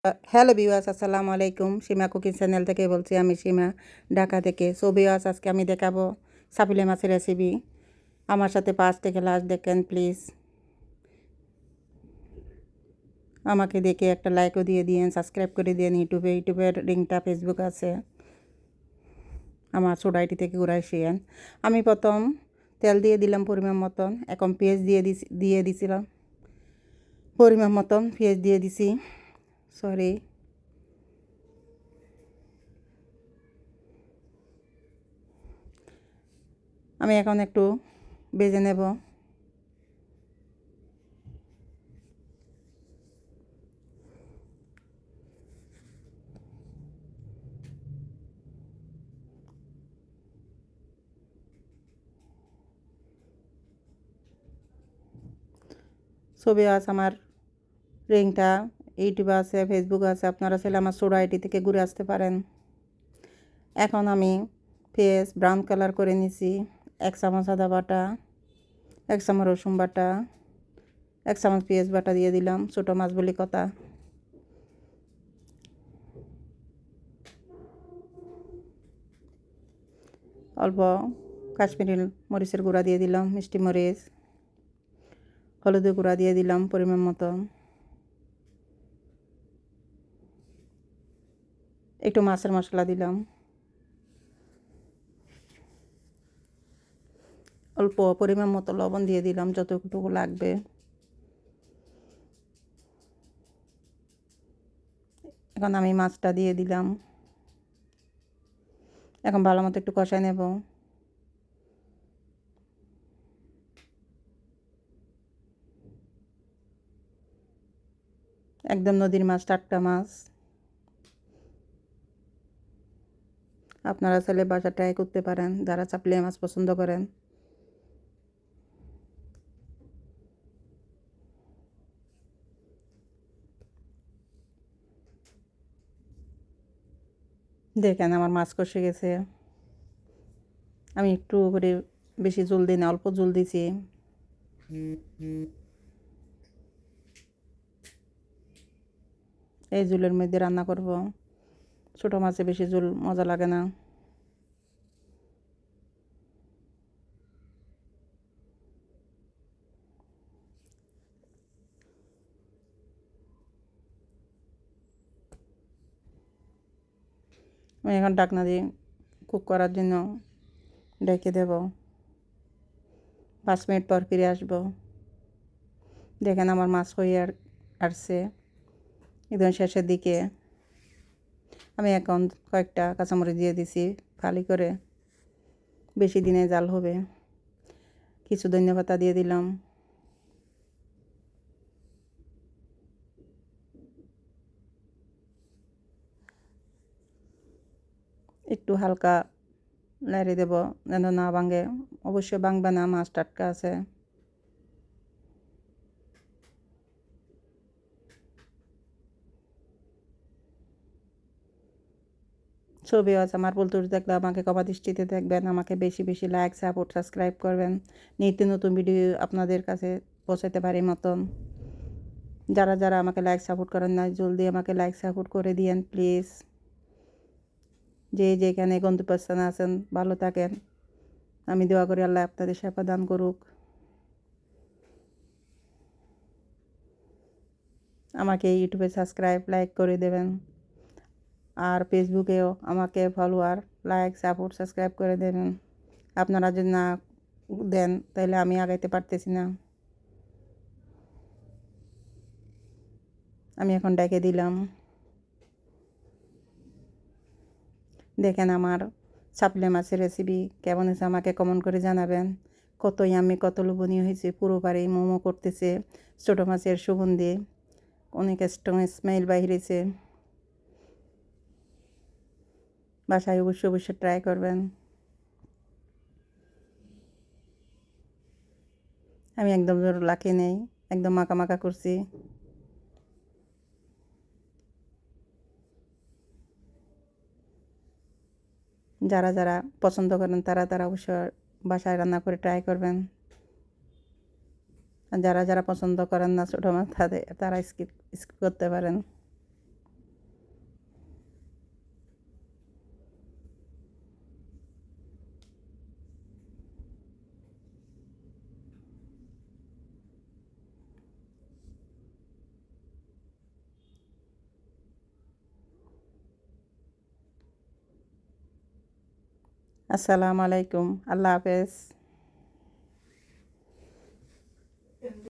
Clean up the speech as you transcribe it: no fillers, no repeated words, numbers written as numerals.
Hello viewers, আসসালামু আলাইকুম। সীমা cooking channel থেকে বলছি, আমি সীমা, ঢাকা থেকে। সো ভিউয়ার্স, আজকে আমি দেখাবো সাপিলে মাছের রেসিপি। আমার সাথে 5 থেকে লাস্ট দেখেন প্লিজ। আমাকে দেখে একটা লাইকও দিয়ে দিন, সাবস্ক্রাইব করে দিন। ইউটিউবের লিঙ্কটা ফেসবুক আছে, আমার সোডাইটি থেকে ঘুরাইছিলেন। আমি প্রথম তেল দিয়ে দিলাম পরিমাণ মতন, এখন পেঁয়াজ দিয়ে দিছিলাম পরিমাণ মতন, পেঁয়াজ দিয়ে দিছি। সরি, আমি এখন একটু ভেজে নেব। ছবি আছে আমার লিঙ্কটা ইউটিউবে আছে, ফেসবুক আছে, আপনারা চাইলে আমার সোডা আইডি থেকে ঘুরে আসতে পারেন। এখন আমি পেঁয়াজ ব্রাউন কালার করে নিছি। 1 চামচ আদা বাটা, 1 চামচ রসুন বাটা, 1 চামচ পেঁয়াজ বাটা দিয়ে দিলাম, ছোটো মাছ বলি কথা। অল্প কাশ্মীরি মরিচের গুঁড়া দিয়ে দিলাম, মিষ্টি মরিচ, হলুদের গুঁড়া দিয়ে দিলাম পরিমাণ মতো। একটু মাছের মশলা দিলাম, অল্প পরিমাণ মতো লবণ দিয়ে দিলাম, যতটুকু লাগবে। এখন আমি মাছটা দিয়ে দিলাম, এখন ভালো মতো একটু কষায় নেব। একদম নদীর মাছ, টাটকা মাছ। আপনারা চাইলে বাসা ট্রাই করতে পারেন, যারা চাপলে মাছ পছন্দ করেন। দেখেন আমার মাছ কষে গেছে। আমি একটু করে বেশি জল দিই না, অল্প জল দিছি। এই জলের মধ্যে রান্না করব। ছোটো মাছে বেশি জল মজা লাগে না। আমি এখন ঢাকনা দিয়ে কুক করার জন্য ডেকে দেব। 5 মিনিট পর ফিরে আসব। দেখেন আমার মাছ হয়ে আসছে একদম শেষের দিকে। আমি এখন কয়েকটা কাঁচামরিচ দিয়ে দিছি ফালি করে, বেশি দিনে জাল হবে। কিছু ধনিয়া দিয়ে দিলাম। একটু হালকা নেড়ে দেব যেন না ভাঙে। অবশ্যই ভাঙবে না, মাছ টাটকা আছে। ছবি আছে আমার বলতে দেখলে আমাকে কমা দৃষ্টিতে দেখবেন। আমাকে বেশি বেশি লাইক, সাপোর্ট, সাবস্ক্রাইব করবেন। নিত্য নতুন ভিডিও আপনাদের কাছে পৌঁছাতে পারি মতন। যারা যারা আমাকে লাইক সাপোর্ট করেন না, জলদি আমাকে লাইক সাপোর্ট করে দিয়েন প্লিজ। যে যেখানে গন্তব্যস্থানে আছেন ভালো থাকেন। আমি দোয়া করি আল্লাহ আপনাদের সেবা দান করুক। আমাকে ইউটিউবে সাবস্ক্রাইব, লাইক করে দেবেন। আর ফেসবুকেও আমাকে ফলোয়ার, লাইক, সাপোর্ট, সাবস্ক্রাইব করে দেবেন। আপনারা যদি না দেন তাহলে আমি আগাইতে পারতেছি না। আমি এখন ডেকে দিলাম। দেখেন আমার চাপলে মাছের রেসিপি কেমন হয়েছে আমাকে কমেন্ট করে জানাবেন। কতই আমি কত লোভনীয় হয়েছে, পুরো বাড়ি মোমো করতেছে ছোটো মাছের সুগন্ধি, অনেক স্ট্রং স্মেল বাইরেছে। বাসায় অবশ্যই অবশ্যই ট্রাই করবেন। আমি একদম জোর লাখে নেই, একদম মাখা মাখা করছি। যারা যারা পছন্দ করেন তারা তারা অবশ্যই বাসায় রান্না করে ট্রাই করবেন। আর যারা যারা পছন্দ করেন না ছোটো মাছ, তারা স্কিপ করতে পারেন। আসসালামু আলাইকুম, আল্লাহ হাফেজ।